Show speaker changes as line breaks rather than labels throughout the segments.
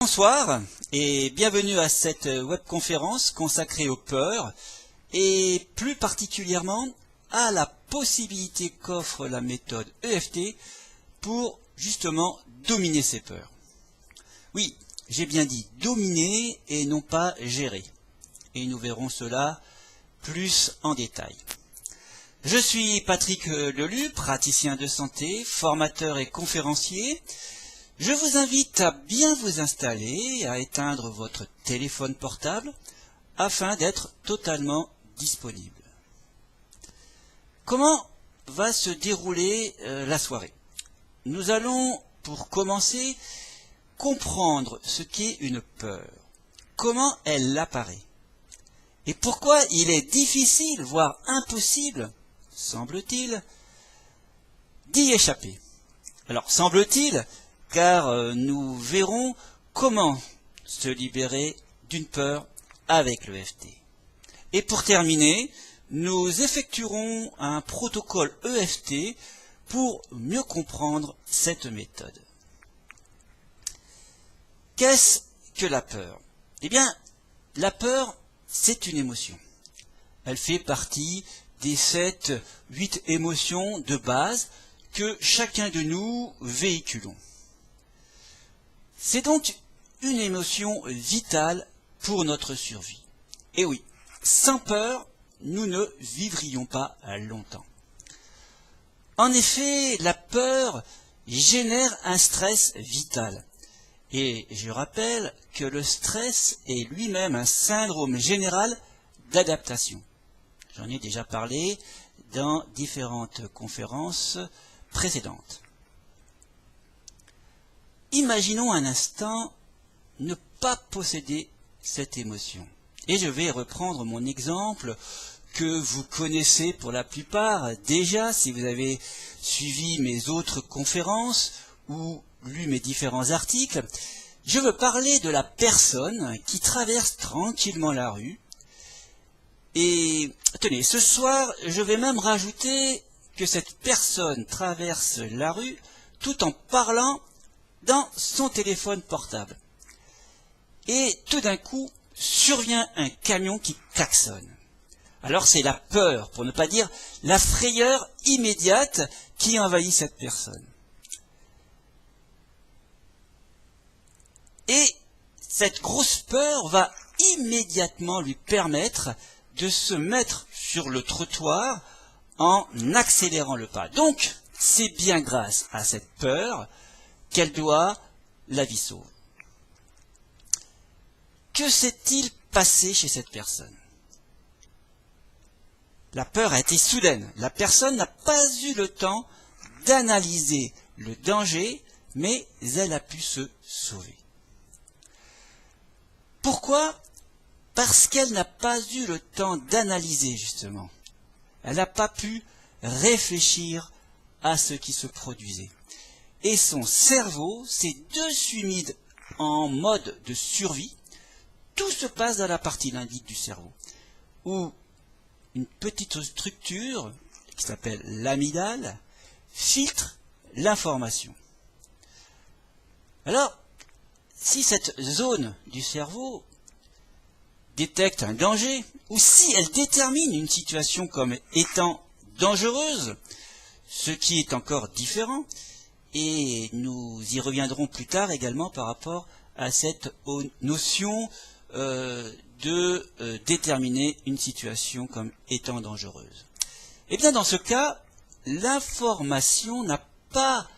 Bonsoir et bienvenue à cette webconférence consacrée aux peurs et plus particulièrement à la possibilité qu'offre la méthode EFT pour justement dominer ces peurs. Oui, j'ai bien dit dominer et non pas gérer. Et nous verrons cela plus en détail. Je suis Patrick Lelu, praticien de santé, formateur et conférencier. Je vous invite à bien vous installer, à éteindre votre téléphone portable afin d'être totalement disponible. Comment va se dérouler la soirée? Nous allons, pour commencer, comprendre ce qu'est une peur, comment elle apparaît, et pourquoi il est difficile, voire impossible, semble-t-il, d'y échapper. Alors, semble-t-il, car nous verrons comment se libérer d'une peur avec l'EFT. Et pour terminer, nous effectuerons un protocole EFT pour mieux comprendre cette méthode. Qu'est-ce que la peur? Eh bien, la peur, c'est une émotion. Elle fait partie des 7-8 émotions de base que chacun de nous véhiculons. C'est donc une émotion vitale pour notre survie. Et oui, sans peur, nous ne vivrions pas longtemps. En effet, la peur génère un stress vital. Et je rappelle que le stress est lui-même un syndrome général d'adaptation. J'en ai déjà parlé dans différentes conférences précédentes. Imaginons un instant ne pas posséder cette émotion. Et je vais reprendre mon exemple que vous connaissez pour la plupart déjà si vous avez suivi mes autres conférences ou lu mes différents articles. Je veux parler de la personne qui traverse tranquillement la rue. Et tenez, ce soir, je vais même rajouter que cette personne traverse la rue tout en parlant dans son téléphone portable. Et tout d'un coup, survient un camion qui klaxonne. Alors c'est la peur, pour ne pas dire la frayeur immédiate qui envahit cette personne. Et cette grosse peur va immédiatement lui permettre de se mettre sur le trottoir en accélérant le pas. Donc, c'est bien grâce à cette peur qu'elle doit la vie sauve. Que s'est-il passé chez cette personne? La peur a été soudaine. La personne n'a pas eu le temps d'analyser le danger, mais elle a pu se sauver. Pourquoi? Parce qu'elle n'a pas eu le temps d'analyser, justement. Elle n'a pas pu réfléchir à ce qui se produisait. Et son cerveau s'est de suite mis en mode de survie. Tout se passe dans la partie limbique du cerveau, où une petite structure, qui s'appelle l'amygdale, filtre l'information. Alors, si cette zone du cerveau détecte un danger, ou si elle détermine une situation comme étant dangereuse, ce qui est encore différent, et nous y reviendrons plus tard également par rapport à cette notion de déterminer une situation comme étant dangereuse. Eh bien dans ce cas, l'information n'a pas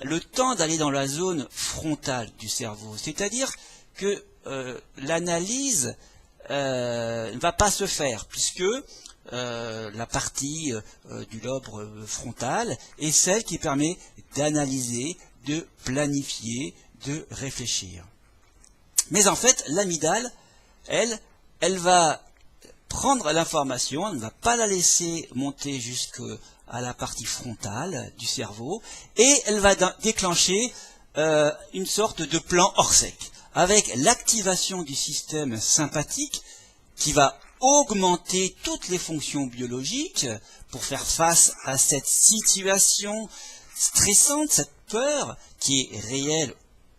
le temps d'aller dans la zone frontale du cerveau. C'est-à-dire que l'analyse ne va pas se faire, puisque la partie du lobe frontal est celle qui permet d'analyser, de planifier, de réfléchir. Mais en fait, l'amygdale, elle va prendre l'information, elle ne va pas la laisser monter jusqu'à la partie frontale du cerveau, et elle va déclencher une sorte de plan hors sec, avec l'activation du système sympathique qui va augmenter toutes les fonctions biologiques pour faire face à cette situation stressante, cette peur qui est réelle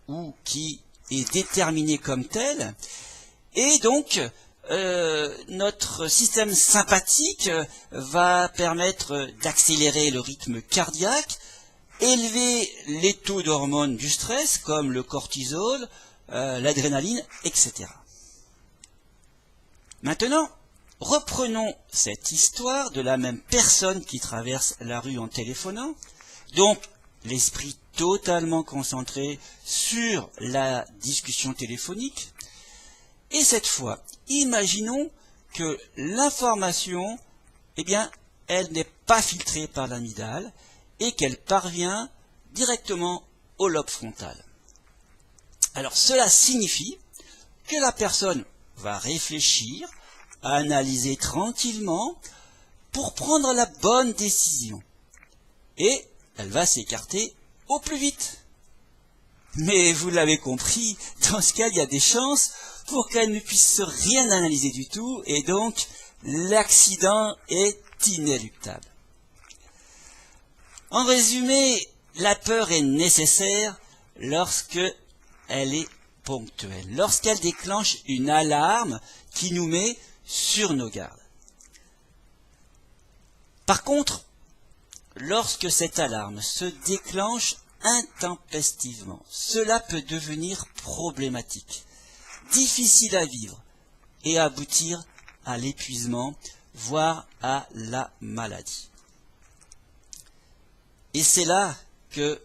ou qui est déterminée comme telle, et donc notre système sympathique va permettre d'accélérer le rythme cardiaque, élever les taux d'hormones du stress comme le cortisol, l'adrénaline, etc. Maintenant, reprenons cette histoire de la même personne qui traverse la rue en téléphonant, donc l'esprit totalement concentré sur la discussion téléphonique. Et cette fois, imaginons que l'information, eh bien, elle n'est pas filtrée par l'amygdale et qu'elle parvient directement au lobe frontal. Alors cela signifie que la personne va réfléchir, analyser tranquillement pour prendre la bonne décision. Et elle va s'écarter au plus vite. Mais vous l'avez compris, dans ce cas, il y a des chances pour qu'elle ne puisse rien analyser du tout, et donc l'accident est inéluctable. En résumé, la peur est nécessaire lorsque elle est ponctuelle, lorsqu'elle déclenche une alarme qui nous met sur nos gardes. Par contre, lorsque cette alarme se déclenche intempestivement, cela peut devenir problématique, difficile à vivre et aboutir à l'épuisement, voire à la maladie. Et c'est là que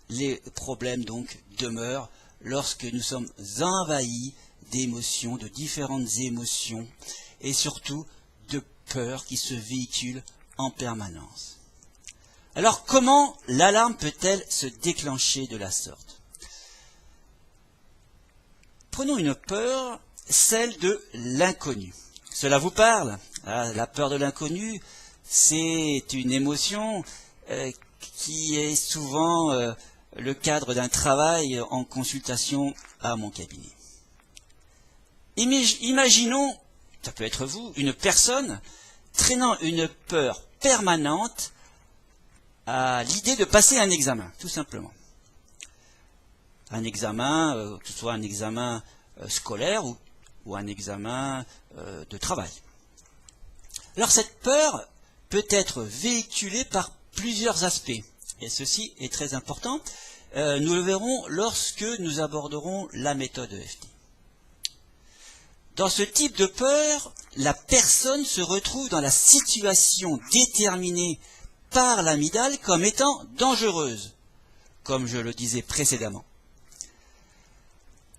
les problèmes donc demeurent lorsque nous sommes envahis d'émotions, de différentes émotions et surtout de peurs qui se véhiculent en permanence. Alors comment l'alarme peut-elle se déclencher de la sorte? Prenons une peur, celle de l'inconnu. Cela vous parle? La peur de l'inconnu, c'est une émotion qui est souvent le cadre d'un travail en consultation à mon cabinet. Imaginons, ça peut être vous, une personne traînant une peur permanente à l'idée de passer un examen, tout simplement. Un examen, que ce soit un examen scolaire ou un examen de travail. Alors cette peur peut être véhiculée par plusieurs aspects, et ceci est très important. Nous le verrons lorsque nous aborderons la méthode EFT. Dans ce type de peur, la personne se retrouve dans la situation déterminée par l'amygdale comme étant dangereuse, comme je le disais précédemment.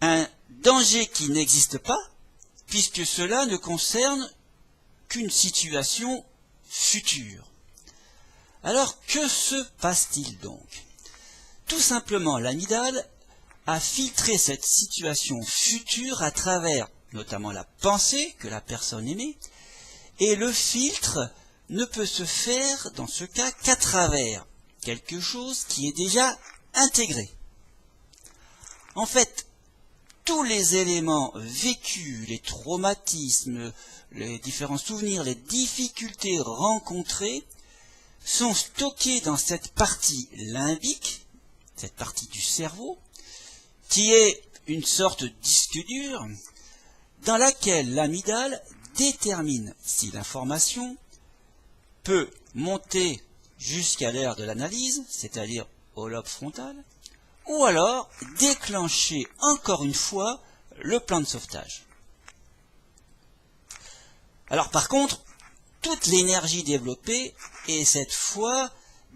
Un danger qui n'existe pas, puisque cela ne concerne qu'une situation future. Alors, que se passe-t-il donc? Tout simplement, l'amygdale a filtré cette situation future à travers notamment la pensée que la personne émet, et le filtre ne peut se faire dans ce cas qu'à travers quelque chose qui est déjà intégré. En fait, tous les éléments vécus, les traumatismes, les différents souvenirs, les difficultés rencontrées sont stockés dans cette partie limbique, cette partie du cerveau, qui est une sorte de disque dur dans laquelle l'amygdale détermine si l'information peut monter jusqu'à l'aire de l'analyse, c'est-à-dire au lobe frontal, ou alors déclencher encore une fois le plan de sauvetage. Alors par contre, toute l'énergie développée est cette fois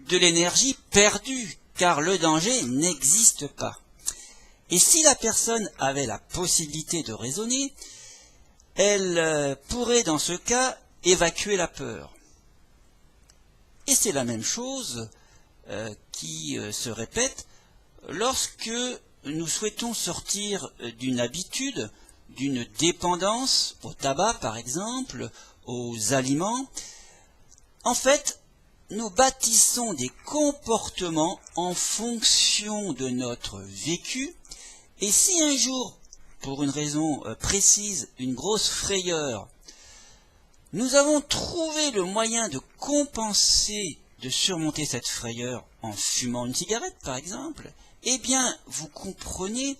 de l'énergie perdue, car le danger n'existe pas. Et si la personne avait la possibilité de raisonner, elle pourrait dans ce cas évacuer la peur. Et c'est la même chose qui se répète lorsque nous souhaitons sortir d'une habitude, d'une dépendance au tabac par exemple, aux aliments. En fait, nous bâtissons des comportements en fonction de notre vécu, et si un jour, pour une raison précise, une grosse frayeur, nous avons trouvé le moyen de compenser, de surmonter cette frayeur en fumant une cigarette par exemple, eh bien vous comprenez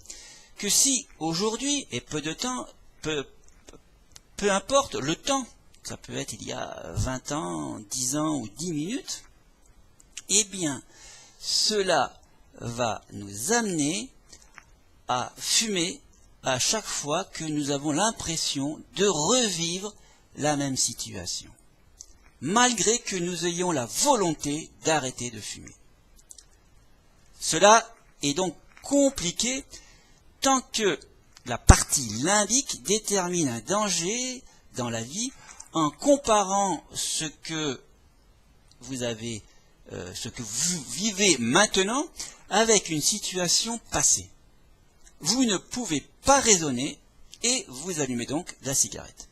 que si aujourd'hui, et peu de temps, peu importe le temps, ça peut être il y a 20 ans, 10 ans ou 10 minutes, eh bien, cela va nous amener à fumer à chaque fois que nous avons l'impression de revivre la même situation, malgré que nous ayons la volonté d'arrêter de fumer. Cela est donc compliqué tant que la partie limbique détermine un danger dans la vie en comparant ce que vous vivez maintenant avec une situation passée. Vous ne pouvez pas raisonner et vous allumez donc la cigarette.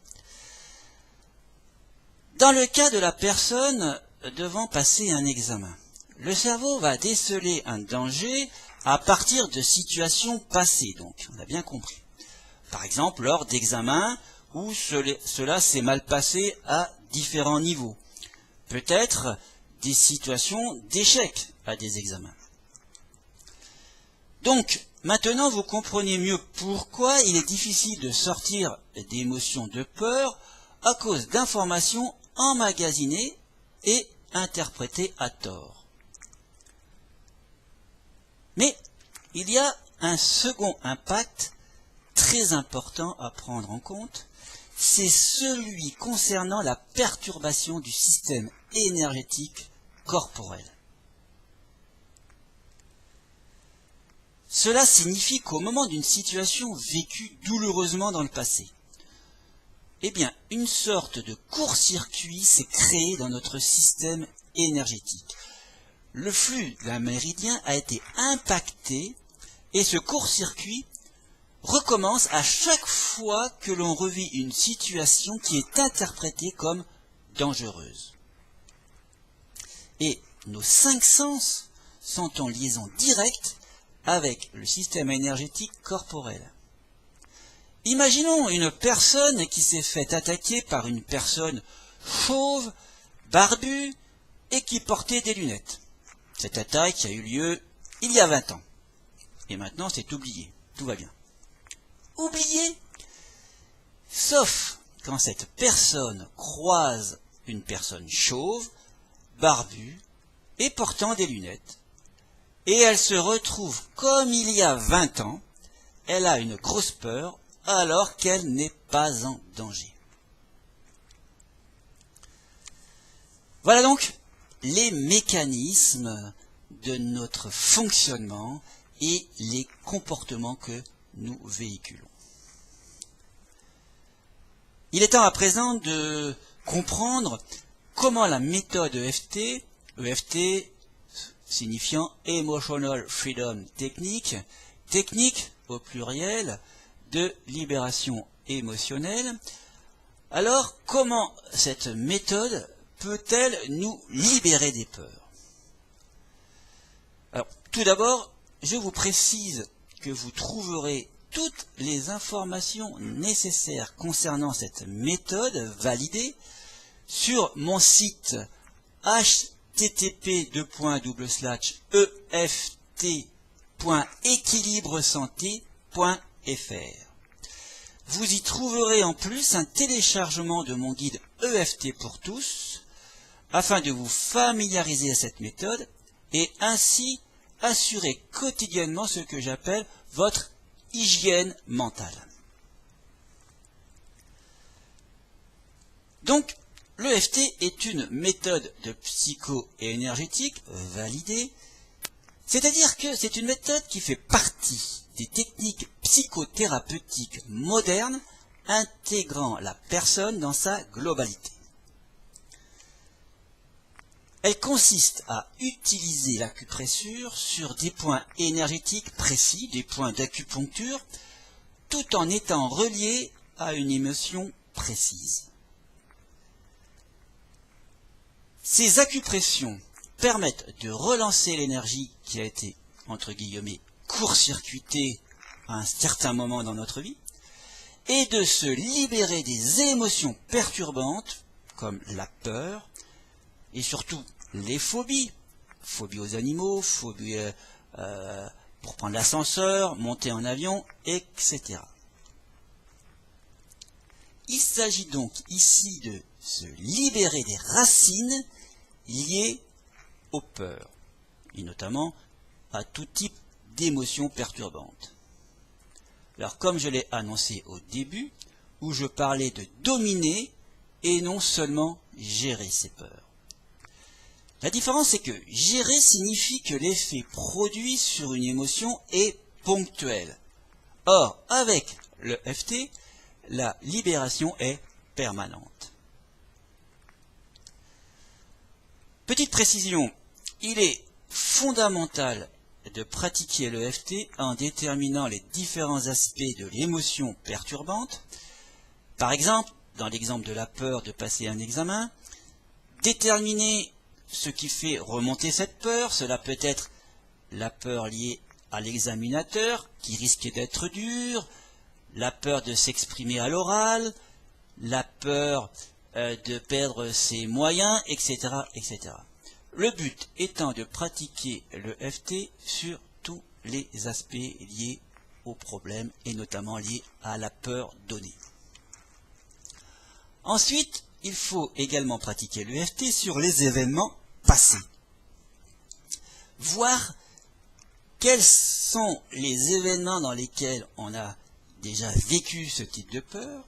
Dans le cas de la personne devant passer un examen, le cerveau va déceler un danger à partir de situations passées, donc, on a bien compris. Par exemple, lors d'examens où cela s'est mal passé à différents niveaux. Peut-être des situations d'échec à des examens. Donc, maintenant vous comprenez mieux pourquoi il est difficile de sortir d'émotions de peur à cause d'informations emmagasinées et interprétées à tort. Mais il y a un second impact très important à prendre en compte, c'est celui concernant la perturbation du système énergétique corporel. Cela signifie qu'au moment d'une situation vécue douloureusement dans le passé, eh bien, une sorte de court-circuit s'est créé dans notre système énergétique. Le flux d'un méridien a été impacté et ce court-circuit recommence à chaque fois que l'on revit une situation qui est interprétée comme dangereuse. Et nos 5 sens sont en liaison directe avec le système énergétique corporel. Imaginons une personne qui s'est fait attaquer par une personne chauve, barbue et qui portait des lunettes. Cette attaque a eu lieu il y a 20 ans. Et maintenant c'est oublié, tout va bien. Oublié, sauf quand cette personne croise une personne chauve, barbue et portant des lunettes, et elle se retrouve comme il y a 20 ans, elle a une grosse peur alors qu'elle n'est pas en danger. Voilà donc les mécanismes de notre fonctionnement et les comportements que nous véhiculons. Il est temps à présent de comprendre comment la méthode EFT signifiant Emotional Freedom Technique, technique au pluriel de libération émotionnelle, alors comment cette méthode peut-elle nous libérer des peurs? Alors, tout d'abord, je vous précise que vous trouverez toutes les informations nécessaires concernant cette méthode validée sur mon site http://eft.equilibresanté.fr. Vous y trouverez en plus un téléchargement de mon guide EFT pour tous, afin de vous familiariser à cette méthode et ainsi assurer quotidiennement ce que j'appelle votre hygiène mentale. Donc, l'EFT est une méthode de psycho-énergétique validée, c'est-à-dire que c'est une méthode qui fait partie des techniques psychothérapeutiques modernes intégrant la personne dans sa globalité. Elle consiste à utiliser l'acupressure sur des points énergétiques précis, des points d'acupuncture, tout en étant reliés à une émotion précise. Ces acupressions permettent de relancer l'énergie qui a été, entre guillemets, court-circuitée à un certain moment dans notre vie, et de se libérer des émotions perturbantes, comme la peur, et surtout les phobies, phobie aux animaux, phobie pour prendre l'ascenseur, monter en avion, etc. Il s'agit donc ici de se libérer des racines liées aux peurs, et notamment à tout type d'émotions perturbantes. Alors comme je l'ai annoncé au début, où je parlais de dominer et non seulement gérer ses peurs. La différence c'est que gérer signifie que l'effet produit sur une émotion est ponctuel. Or, avec le FT, la libération est permanente. Petite précision, il est fondamental de pratiquer l'EFT en déterminant les différents aspects de l'émotion perturbante. Par exemple, dans l'exemple de la peur de passer un examen, déterminer ce qui fait remonter cette peur, cela peut être la peur liée à l'examinateur qui risque d'être dur, la peur de s'exprimer à l'oral, la peur de perdre ses moyens, etc., etc. Le but étant de pratiquer le FT sur tous les aspects liés au problème et notamment liés à la peur donnée. Ensuite, il faut également pratiquer le FT sur les événements passés. Voir quels sont les événements dans lesquels on a déjà vécu ce type de peur,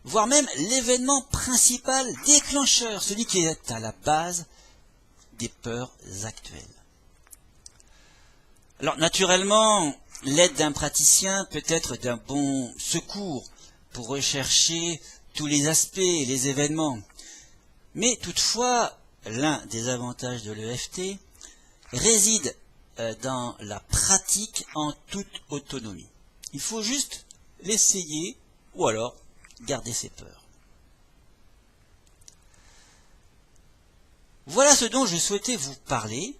voire même l'événement principal déclencheur, celui qui est à la base des peurs actuelles. Alors naturellement, l'aide d'un praticien peut être d'un bon secours pour rechercher tous les aspects et les événements. Mais toutefois, l'un des avantages de l'EFT réside dans la pratique en toute autonomie. Il faut juste l'essayer ou alors garder ses peurs. Voilà ce dont je souhaitais vous parler,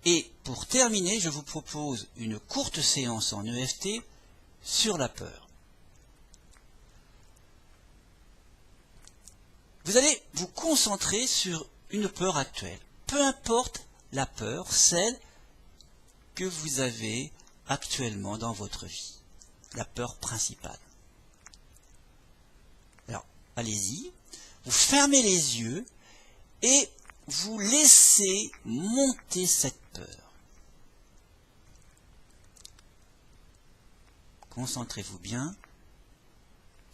et pour terminer, je vous propose une courte séance en EFT sur la peur. Vous allez vous concentrer sur une peur actuelle, peu importe la peur, celle que vous avez actuellement dans votre vie, la peur principale. Alors, allez-y, vous fermez les yeux et vous laissez monter cette peur. Concentrez-vous bien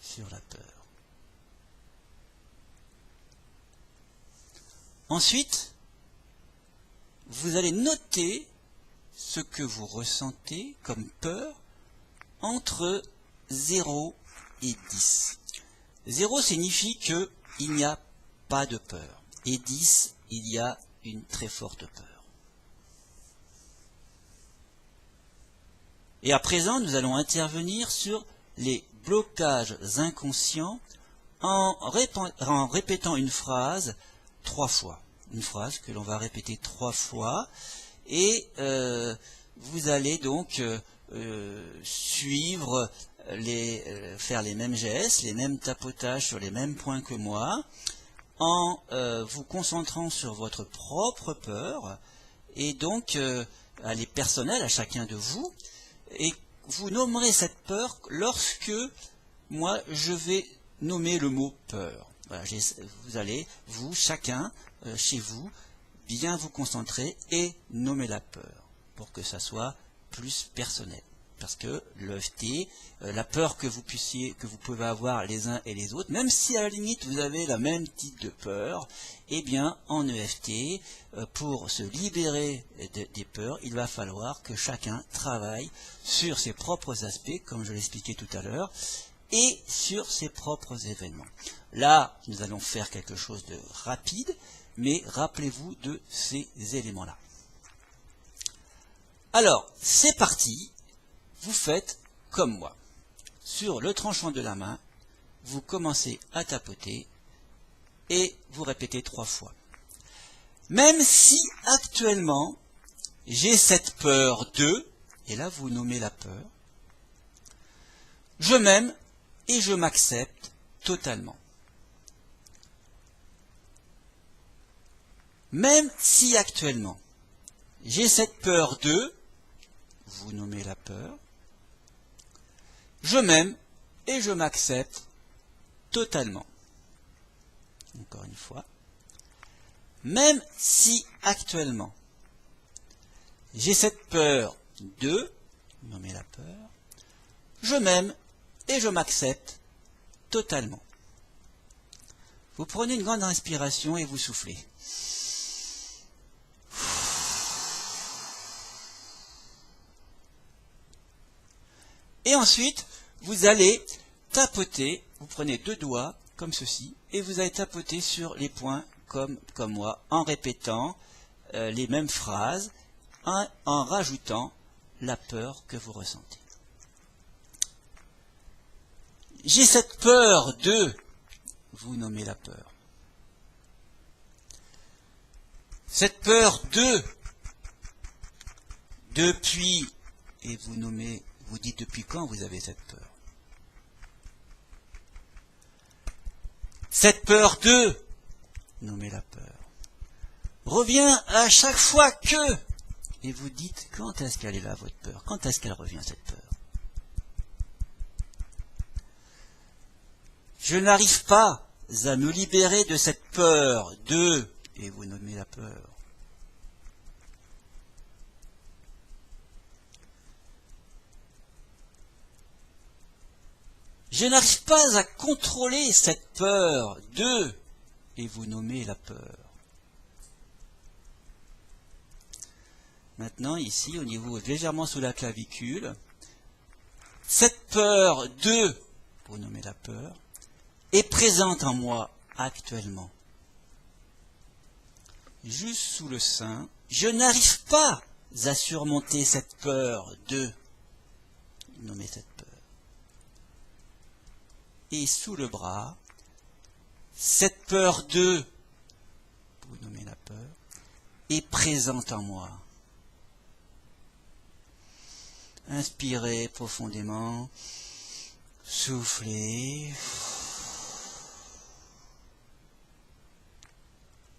sur la peur. Ensuite, vous allez noter ce que vous ressentez comme peur entre 0 et 10. 0 signifie qu'il n'y a pas de peur. Et 10, il y a une très forte peur. Et à présent, nous allons intervenir sur les blocages inconscients en répétant une phrase 3 fois. Une phrase que l'on va répéter 3 fois. Et vous allez donc suivre, faire les mêmes gestes, les mêmes tapotages sur les mêmes points que moi, en vous concentrant sur votre propre peur, et donc elle est personnelle à chacun de vous, et vous nommerez cette peur lorsque moi je vais nommer le mot peur. Voilà, vous allez, vous, chacun, chez vous, bien vous concentrer et nommer la peur, pour que ça soit plus personnel. Parce que l'EFT, la peur que vous pouvez avoir les uns et les autres, même si à la limite vous avez la même type de peur, eh bien en EFT, pour se libérer des peurs, il va falloir que chacun travaille sur ses propres aspects, comme je l'expliquais tout à l'heure, et sur ses propres événements. Là, nous allons faire quelque chose de rapide, mais rappelez-vous de ces éléments-là. Alors, c'est parti. Vous faites comme moi. Sur le tranchant de la main, vous commencez à tapoter et vous répétez 3 fois. Même si actuellement j'ai cette peur de, et là vous nommez la peur, je m'aime et je m'accepte totalement. Même si actuellement j'ai cette peur de, vous nommez la peur. Je m'aime et je m'accepte totalement. Encore une fois. Même si actuellement, j'ai cette peur de, nommez la peur, je m'aime et je m'accepte totalement. Vous prenez une grande inspiration et vous soufflez. Et ensuite, vous allez tapoter, vous prenez 2 doigts comme ceci, et vous allez tapoter sur les points comme moi, en répétant les mêmes phrases, en rajoutant la peur que vous ressentez. J'ai cette peur de, vous nommez la peur. Cette peur de, depuis, et vous nommez, vous dites depuis quand vous avez cette peur. Cette peur de, nommez la peur, revient à chaque fois que, et vous dites quand est-ce qu'elle est là votre peur, quand est-ce qu'elle revient cette peur. Je n'arrive pas à me libérer de cette peur de, et vous nommez la peur. Je n'arrive pas à contrôler cette peur de, et vous nommez la peur. Maintenant, ici, au niveau légèrement sous la clavicule, cette peur de, vous nommez la peur, est présente en moi actuellement. Juste sous le sein, je n'arrive pas à surmonter cette peur de, nommez cette peur. Et sous le bras, cette peur de, vous nommez la peur, est présente en moi. Inspirez profondément, soufflez,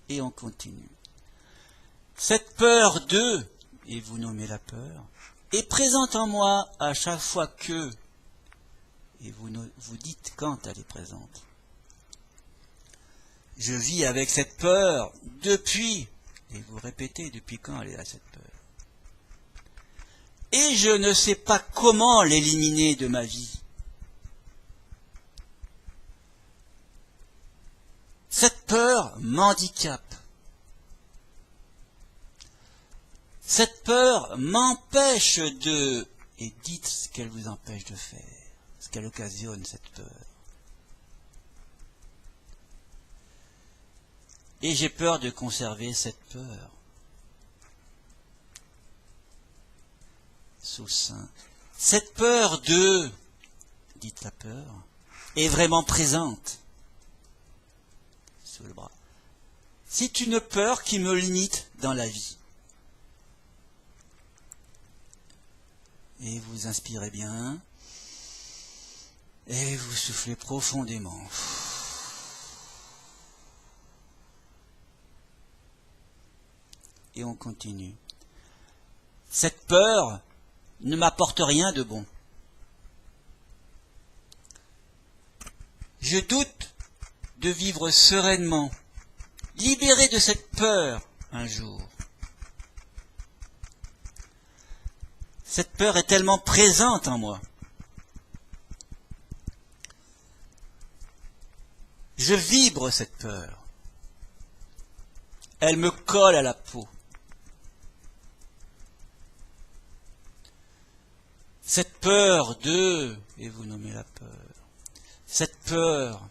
et on continue. Cette peur de, et vous nommez la peur, est présente en moi à chaque fois que, et vous dites quand elle est présente. Je vis avec cette peur depuis, et vous répétez depuis quand elle est là cette peur. Et je ne sais pas comment l'éliminer de ma vie. Cette peur m'handicape. Cette peur m'empêche de, et dites ce qu'elle vous empêche de faire, ce qu'elle occasionne cette peur. Et j'ai peur de conserver cette peur. Sous le sein. Cette peur de, dites la peur, est vraiment présente. Sous le bras. C'est une peur qui me limite dans la vie. Et vous inspirez bien. Et vous soufflez profondément. Et on continue. Cette peur ne m'apporte rien de bon. Je doute de vivre sereinement, libéré de cette peur un jour. Cette peur est tellement présente en moi. Je vibre cette peur. Elle me colle à la peau. Cette peur de, et vous nommez la peur, cette peur,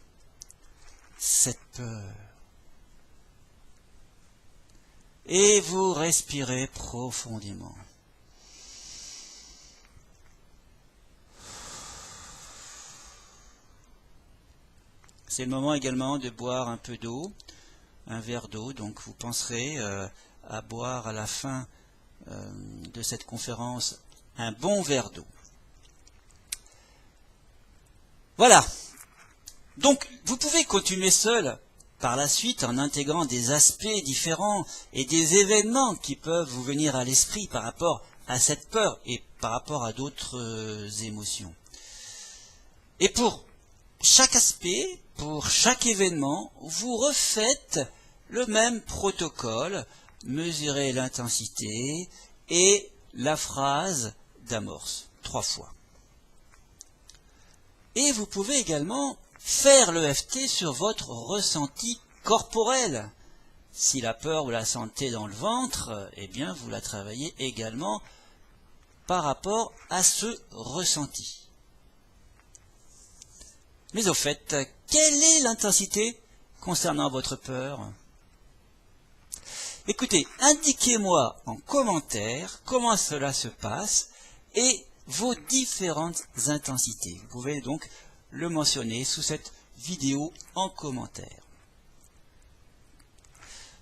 et vous respirez profondément. C'est le moment également de boire un peu d'eau, un verre d'eau, donc vous penserez à boire à la fin de cette conférence un bon verre d'eau. Voilà. Donc, vous pouvez continuer seul par la suite en intégrant des aspects différents et des événements qui peuvent vous venir à l'esprit par rapport à cette peur et par rapport à d'autres émotions. Et pour chaque aspect, pour chaque événement, vous refaites le même protocole, mesurez l'intensité et la phrase d'amorce 3 fois. Et vous pouvez également faire l'EFT sur votre ressenti corporel. Si la peur, vous la sentez dans le ventre, eh bien vous la travaillez également par rapport à ce ressenti. Mais au fait, quelle est l'intensité concernant votre peur? Écoutez, indiquez-moi en commentaire comment cela se passe et vos différentes intensités. Vous pouvez donc le mentionner sous cette vidéo en commentaire.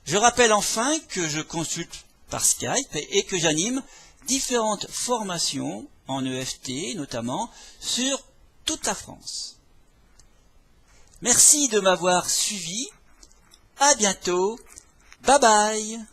Je rappelle enfin que je consulte par Skype et que j'anime différentes formations en EFT, notamment sur toute la France. Merci de m'avoir suivi. À bientôt. Bye bye.